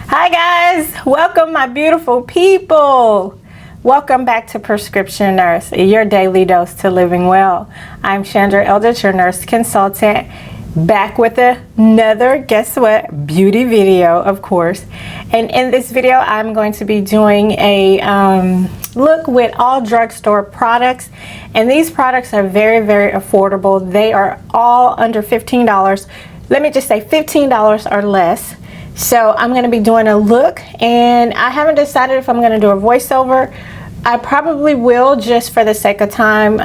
Hi guys, welcome my beautiful people. Welcome back to Prescription Nurse, your daily dose to living well. I'm Shandra Eldridge, your nurse consultant, back with another, guess what, beauty video, of course. And in this video, I'm going to be doing a look with all drugstore products. And these products are very, very affordable. They are all under $15. Let me just say $15 or less. So I'm going to be doing a look, and I haven't decided if I'm going to do a voiceover. I probably will, just for the sake of time,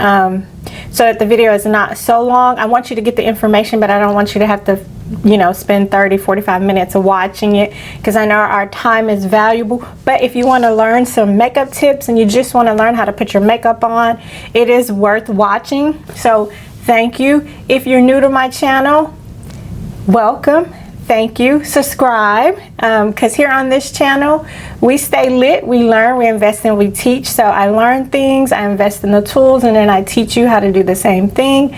so that the video is not so long. I want you to get the information, but I don't want you to have to, you know, spend 30-45 minutes watching it, because I know our time is valuable. But if you want to learn some makeup tips and you just want to learn how to put your makeup on, it is worth watching. So thank you. If you're new to my channel, welcome. Thank you. Subscribe, because here on this channel we stay lit, we learn, we invest, and we teach. So I learn things, I invest in the tools, and then I teach you how to do the same thing.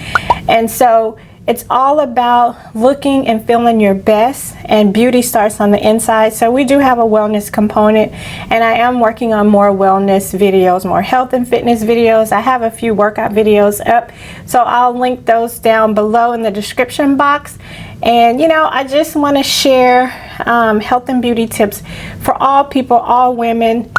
And so it's all about looking and feeling your best, and beauty starts on the inside. So we do have a wellness component, and I am working on more wellness videos, more health and fitness videos. I have a few workout videos up, so I'll link those down below in the description box. And you know, I just want to share health and beauty tips for all people, all women,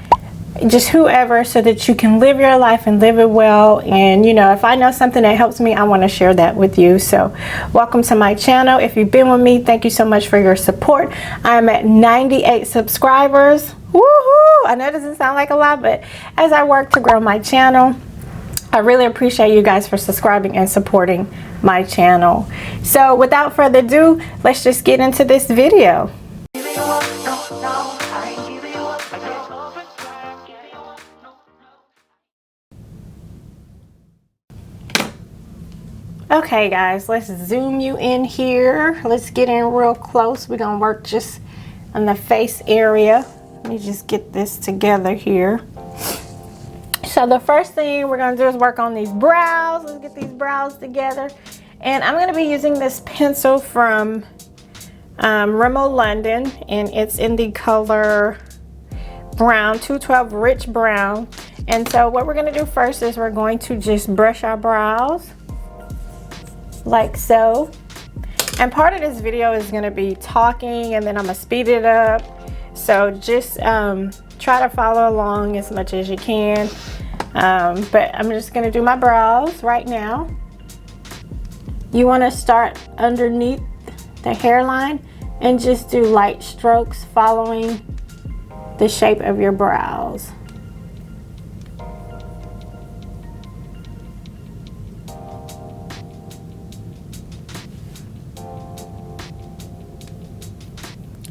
just whoever, so that you can live your life and live it well. And you know, if I know something that helps me, I want to share that with you. So welcome to my channel. If you've been with me, thank you so much for your support. I'm at 98 subscribers. Woohoo! I know it doesn't sound like a lot, but as I work to grow my channel, I really appreciate you guys for subscribing and supporting my channel. So without further ado, let's just get into this video. Okay guys, let's zoom you in here. Let's get in real close. We're gonna work just on the face area. Let me just get this together here. So the first thing we're gonna do is work on these brows. Let's get these brows together. And I'm gonna be using this pencil from Rimmel London, and it's in the color brown, 212 rich brown. And so what we're gonna do first is we're going to just brush our brows like so. And part of this video is gonna be talking, and then I'm gonna speed it up. So just try to follow along as much as you can. But I'm just gonna do my brows right now. You wanna start underneath the hairline and just do light strokes following the shape of your brows.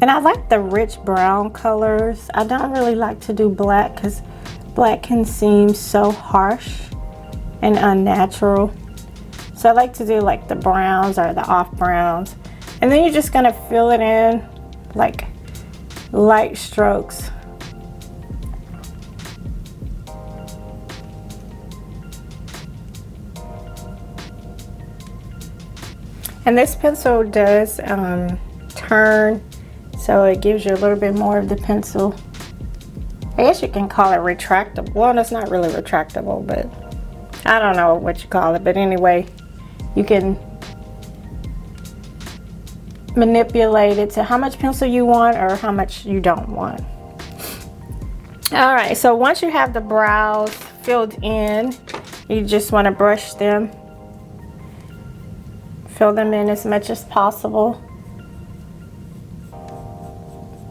And I like the rich brown colors. I don't really like to do black, because black can seem so harsh and unnatural. So I like to do like the browns or the off browns. And then you're just gonna fill it in like light strokes. And this pencil does turn, so it gives you a little bit more of the pencil. I guess you can call it retractable. Well, it's not really retractable, but I don't know what you call it. But anyway, you can manipulate it to how much pencil you want or how much you don't want. All right, so once you have the brows filled in, you just want to brush them. Fill them in as much as possible.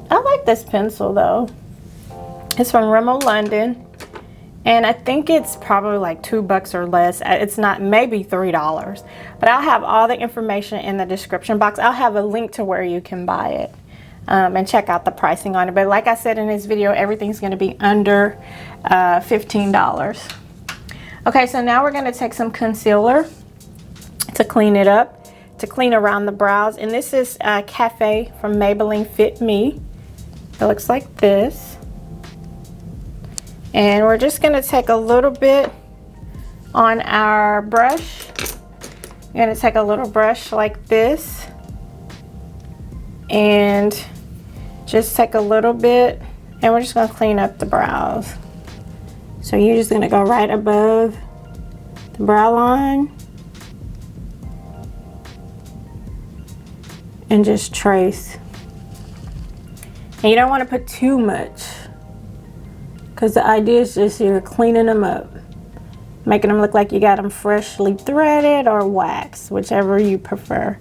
I like this pencil though. It's from Rimmel London, and I think it's probably like $2 or less. It's not, maybe $3, but I'll have all the information in the description box. I'll have a link to where you can buy it and check out the pricing on it. But like I said in this video, everything's going to be under $15. Okay, so now we're going to take some concealer to clean it up, to clean around the brows. And this is Cafe from Maybelline Fit Me. It looks like this. And we're just going to take a little bit on our brush. We're going to take a little brush like this and just take a little bit and we're just going to clean up the brows. So you're just going to go right above the brow line and just trace. And you don't want to put too much, because the idea is just you're cleaning them up, making them look like you got them freshly threaded or waxed, whichever you prefer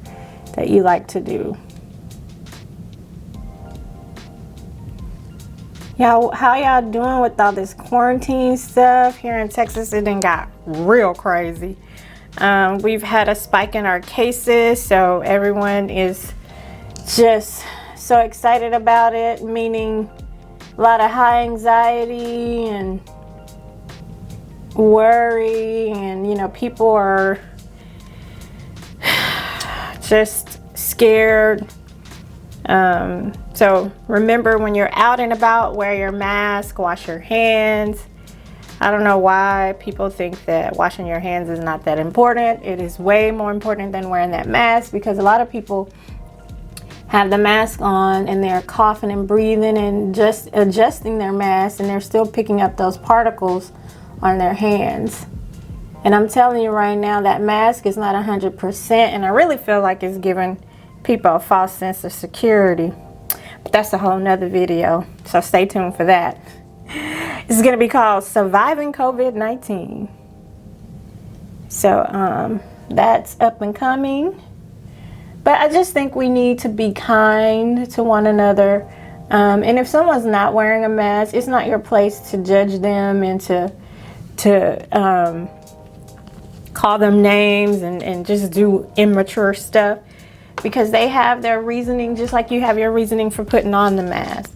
that you like to do. Y'all, how y'all doing with all this quarantine stuff? Here in Texas, it done got real crazy. We've had a spike in our cases, so everyone is just so excited about it, meaning a lot of high anxiety and worry, and you know, people are just scared. So remember, when you're out and about, wear your mask, wash your hands. I don't know why people think that washing your hands is not that important. It is way more important than wearing that mask, because a lot of people have the mask on and they're coughing and breathing and just adjusting their mask, and they're still picking up those particles on their hands. And I'm telling you right now, that mask is not 100%, and I really feel like it's giving people a false sense of security. But that's a whole nother video, so stay tuned for that. This is going to be called Surviving COVID-19. So that's up and coming. But I just think we need to be kind to one another. And if someone's not wearing a mask, it's not your place to judge them and to call them names and just do immature stuff, because they have their reasoning just like you have your reasoning for putting on the mask.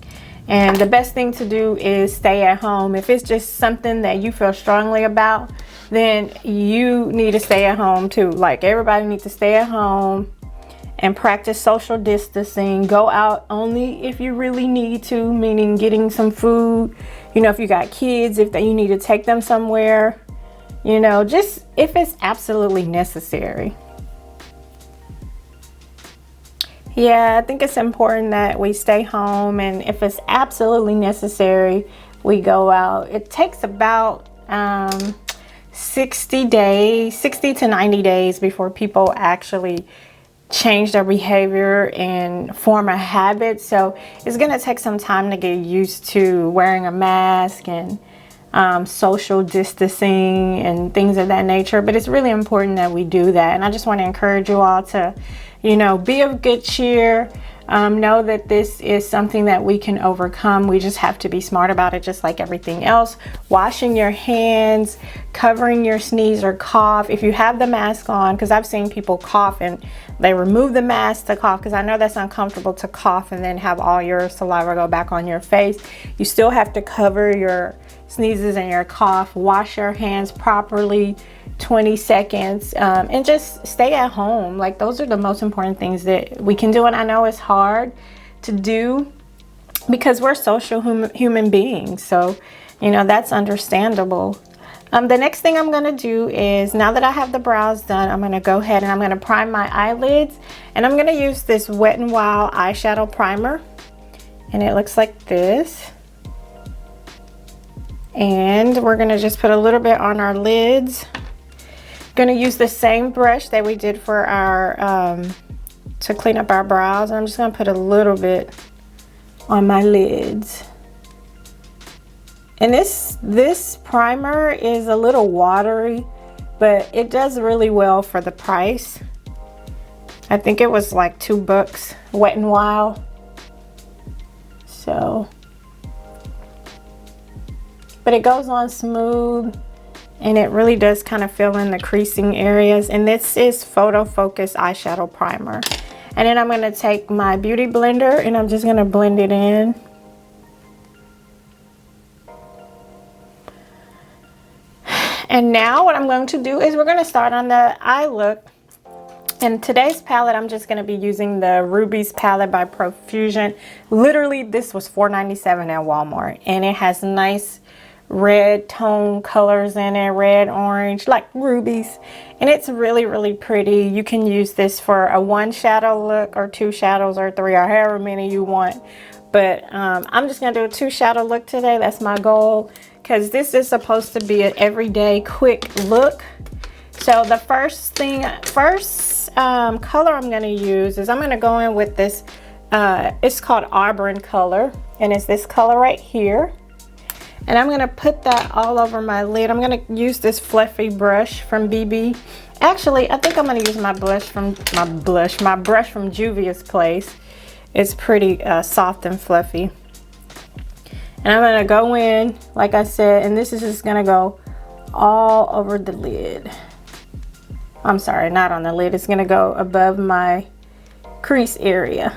And the best thing to do is stay at home. If it's just something that you feel strongly about, then you need to stay at home too. Like, everybody needs to stay at home and practice social distancing. Go out only if you really need to, meaning getting some food. You know, if you got kids, if you need to take them somewhere, you know, just if it's absolutely necessary. Yeah, I think it's important that we stay home, and if it's absolutely necessary, we go out. It takes about 60 to 90 days before people actually change their behavior and form a habit. So it's going to take some time to get used to wearing a mask and social distancing and things of that nature. But it's really important that we do that. And I just want to encourage you all to, you know, be of good cheer. Know that this is something that we can overcome. We just have to be smart about it, just like everything else. Washing your hands, covering your sneeze or cough. If you have the mask on, because I've seen people cough and they remove the mask to cough, because I know that's uncomfortable to cough and then have all your saliva go back on your face. You still have to cover your sneezes and your cough. Wash your hands properly, 20 seconds, and just stay at home. Like, those are the most important things that we can do. And I know it's hard to do because we're social human beings, so you know, that's understandable. The next thing I'm going to do is, now that I have the brows done, I'm going to go ahead and I'm going to prime my eyelids, and I'm going to use this Wet n Wild eyeshadow primer, and it looks like this. And we're going to just put a little bit on our lids. Going to use the same brush that we did for our to clean up our brows. I'm just going to put a little bit on my lids. And this primer is a little watery, but it does really well for the price. I think it was like $2, Wet n Wild. So, but it goes on smooth, and it really does kind of fill in the creasing areas. And this is Photo Focus eyeshadow primer. And then I'm going to take my beauty blender and I'm just going to blend it in. And now what I'm going to do is we're going to start on the eye look. And today's palette, I'm just going to be using the Rubies palette by Profusion. Literally, this was $4.97 at Walmart, and it has nice red tone colors in it, red, orange, like rubies, and it's really, really pretty. You can use this for a 1 shadow look or 2 shadows or 3, or however many you want. But I'm just gonna do a 2 shadow look today. That's my goal, because this is supposed to be an everyday quick look. So the first color I'm gonna use is I'm gonna go in with this, it's called Auburn color, and it's this color right here. And I'm gonna put that all over my lid. I'm gonna use this fluffy brush from BB. Actually, I think I'm gonna use my brush from Juvia's Place. It's pretty soft and fluffy. And I'm gonna go in, like I said, and this is just gonna go all over the lid. I'm sorry, not on the lid. It's gonna go above my crease area.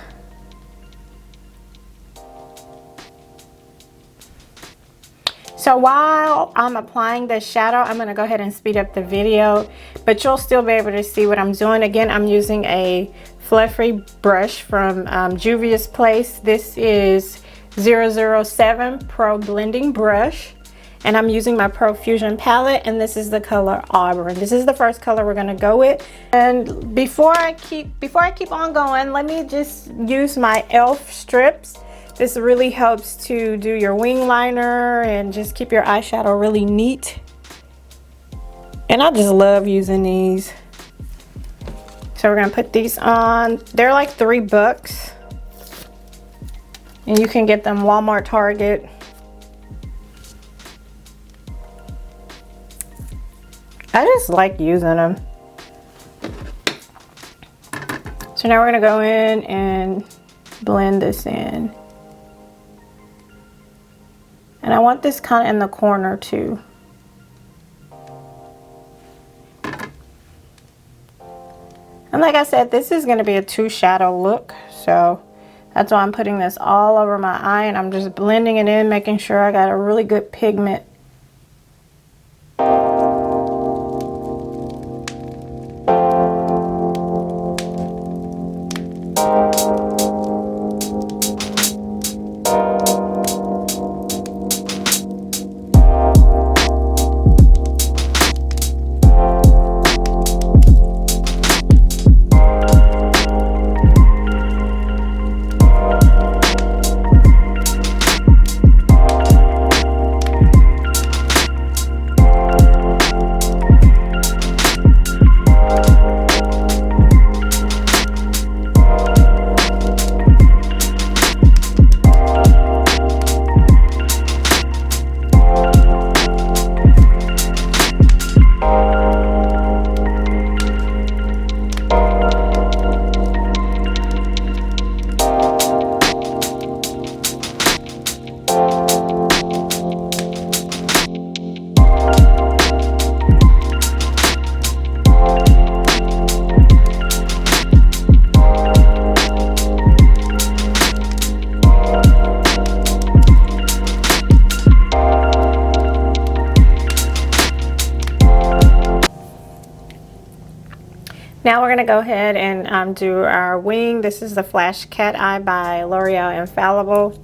So while I'm applying the shadow, I'm gonna go ahead and speed up the video, but you'll still be able to see what I'm doing. Again, I'm using a fluffy brush from Juvia's Place. This is 007 Pro Blending Brush, and I'm using my Profusion palette, and this is the color Auburn. This is the first color we're gonna go with. And before I keep on going, let me just use my e.l.f. strips. This really helps to do your wing liner and just keep your eyeshadow really neat. And I just love using these. So we're gonna put these on. They're like $3. And you can get them Walmart, Target. I just like using them. So now we're gonna go in and blend this in. And I want this kind of in the corner too. And like I said, this is going to be a 2 shadow look. So that's why I'm putting this all over my eye, and I'm just blending it in, making sure I got a really good pigment. Now we're going to go ahead and do our wing. This is the Flash Cat Eye by L'Oreal Infallible.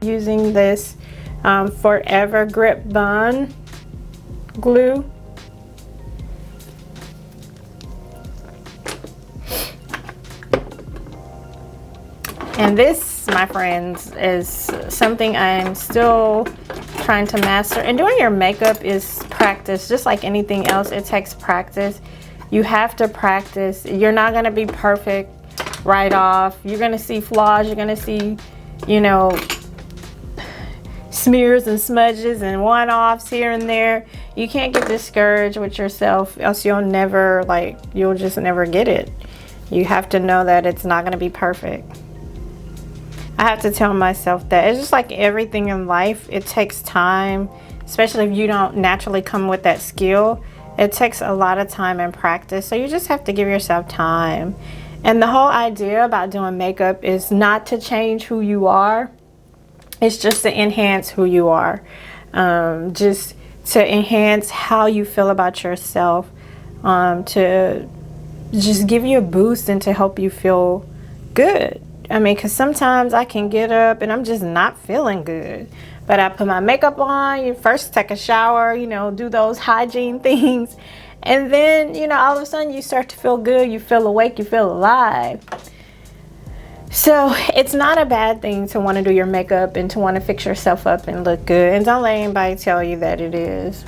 Using this Forever Grip Bond glue. And this, my friends, is something I'm still trying to master. And doing your makeup is practice, just like anything else. It takes practice. You have to practice. You're not going to be perfect right off. You're going to see flaws. You're going to see, you know, smears and smudges and one-offs here and there. you can't get discouraged with yourself, else you'll never, like, you'll just never get it. You have to know that it's not going to be perfect. I have to tell myself that. It's just like everything in life, it takes time, especially if you don't naturally come with that skill. It takes a lot of time and practice, so you just have to give yourself time. And the whole idea about doing makeup is not to change who you are. It's just to enhance who you are. Just to enhance how you feel about yourself. To just give you a boost and to help you feel good. I mean, because sometimes I can get up and I'm just not feeling good. But I put my makeup on, you first take a shower, you know, do those hygiene things. And then, you know, all of a sudden you start to feel good, you feel awake, you feel alive. So it's not a bad thing to want to do your makeup and to want to fix yourself up and look good. And don't let anybody tell you that it is.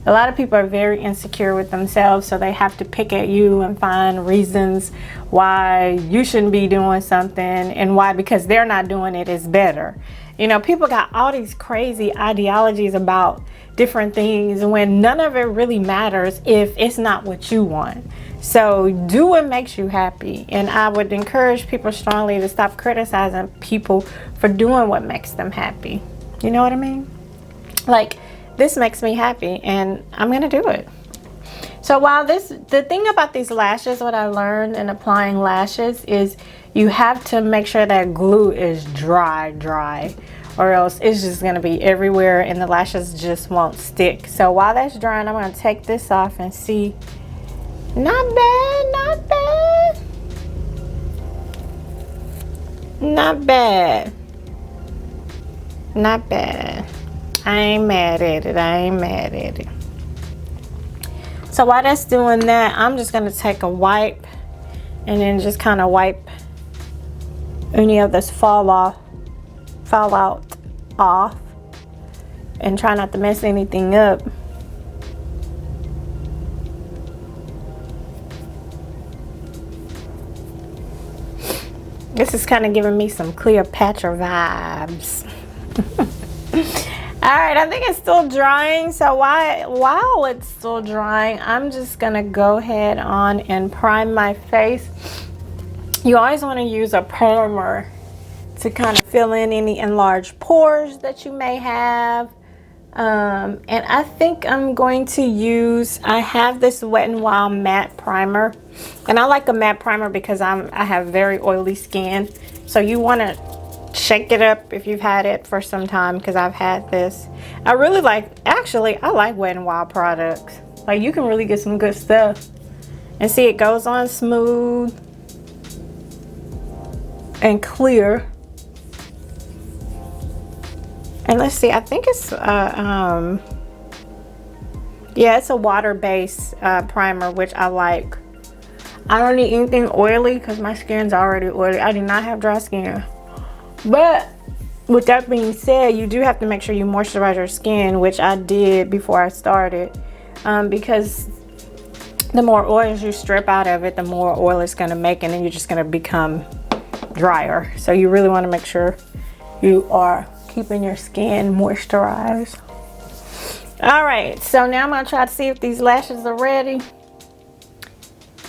A lot of people are very insecure with themselves, so they have to pick at you and find reasons why you shouldn't be doing something, and why because they're not doing it is better. You know, people got all these crazy ideologies about different things when none of it really matters if it's not what you want. So do what makes you happy. And I would encourage people strongly to stop criticizing people for doing what makes them happy. You know what I mean? Like, this makes me happy and I'm gonna do it. So while the thing about these lashes, what I learned in applying lashes is you have to make sure that glue is dry, or else it's just gonna be everywhere and the lashes just won't stick. So while that's drying, I'm gonna take this off and see. Not bad, not bad. Not bad. Not bad. I ain't mad at it. I ain't mad at it. So while that's doing that, I'm just going to take a wipe and then just kind of wipe any of this fallout off and try not to mess anything up. This is kind of giving me some Cleopatra vibes. Alright, I think it's still drying, so while it's still drying, I'm just going to go ahead on and prime my face. You always want to use a primer to kind of fill in any enlarged pores that you may have. And I think I'm going to use, I have this Wet n Wild matte primer. And I like a matte primer because I have very oily skin. So you want to shake it up if you've had it for some time, because I've had this. I really like, actually, I like Wet n Wild products. Like, you can really get some good stuff. And see, it goes on smooth and clear. And let's see, I think it's yeah, it's a water-based primer, which I like. I don't need anything oily because my skin's already oily. I do not have dry skin. But with that being said, you do have to make sure you moisturize your skin, which I did before I started, because the more oils you strip out of it, the more oil it's going to make, and then you're just going to become drier. So you really want to make sure you are keeping your skin moisturized. All right, so now I'm going to try to see if these lashes are ready.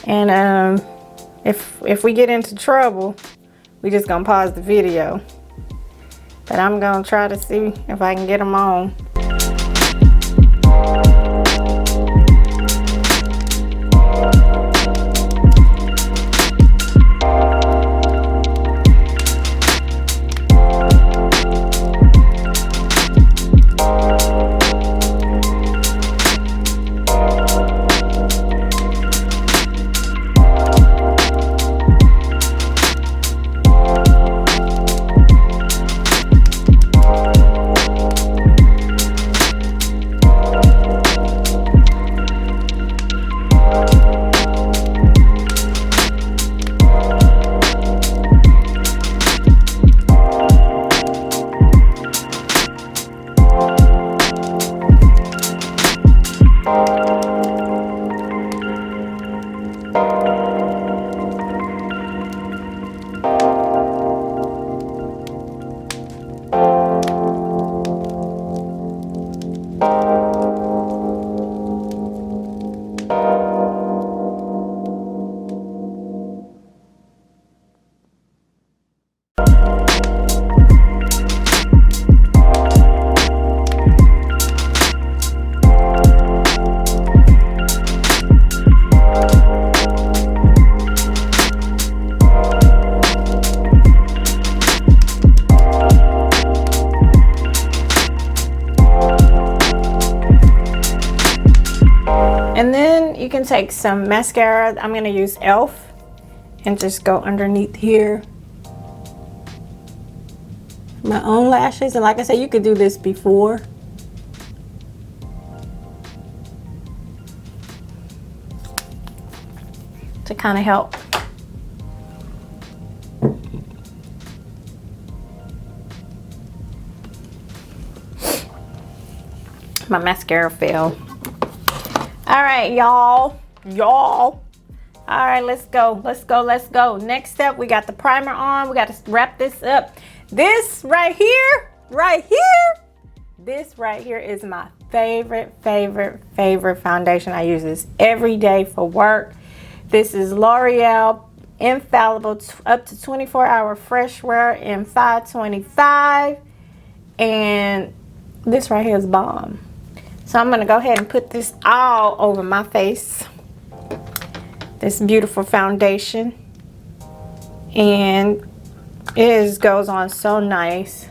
And if we get into trouble, we just gonna pause the video. But I'm gonna try to see if I can get them on. can take some mascara. I'm going to use e.l.f. and just go underneath here. My own lashes. And like I said, you could do this before. To kind of help. My mascara fell. All right, y'all. All right, let's go. Next step, we got the primer on. We got to wrap this up. This right here, this right here is my favorite foundation. I use this every day for work. This is L'Oreal Infallible up to 24-hour fresh wear in 525, and this right here is bomb. So I'm gonna go ahead and put this all over my face, this beautiful foundation, and it just goes on so nice.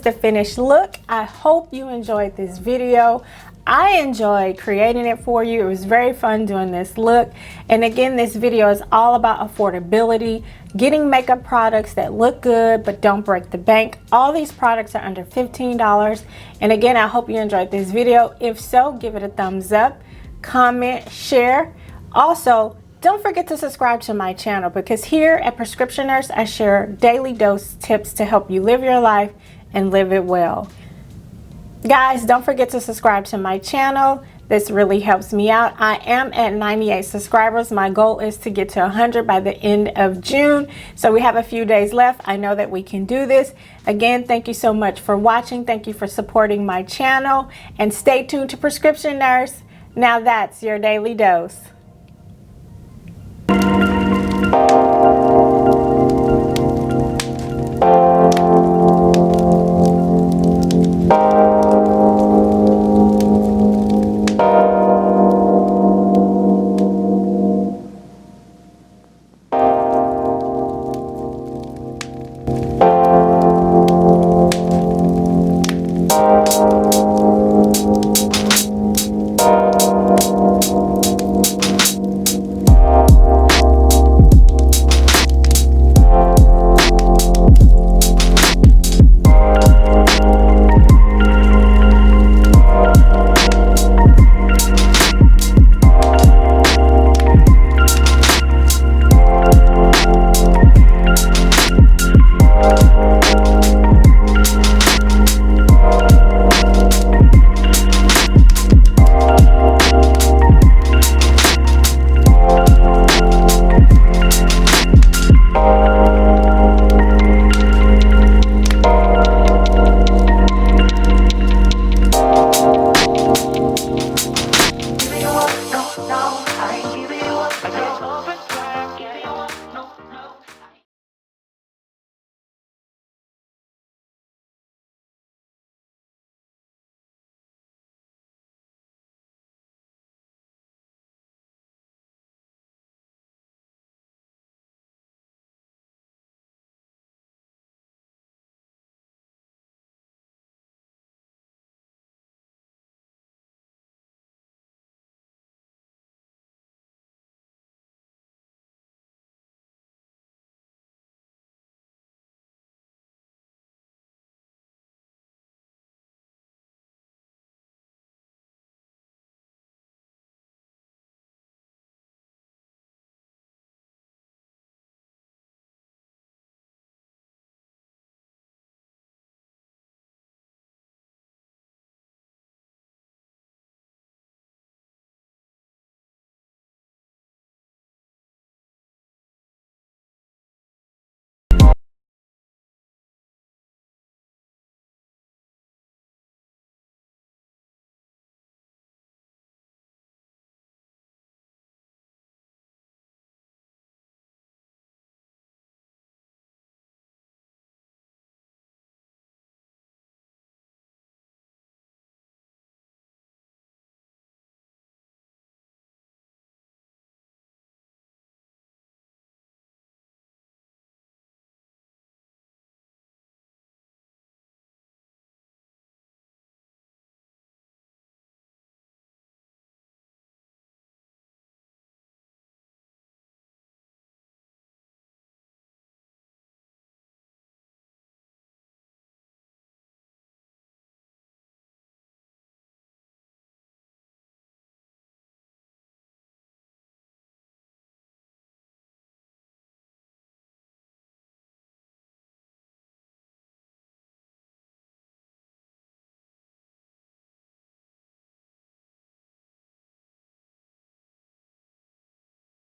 the finished look. I hope you enjoyed this video. I enjoyed creating it for you. It was very fun doing this look. And again, this video is all about affordability, getting makeup products that look good but don't break the bank. All these products are under $15. And again, I hope you enjoyed this video. If so, give it a thumbs up, comment, share. Also, don't forget to subscribe to my channel, because here at Prescription Nurse, I share daily dose tips to help you live your life and live it well. Guys, don't forget to subscribe to my channel. This really helps me out. I am at 98 subscribers. My goal is to get to 100 by the end of June. So we have a few days left. I know that we can do this. Again, thank you so much for watching. Thank you for supporting my channel. And stay tuned to Prescription Nurse. Now that's your daily dose.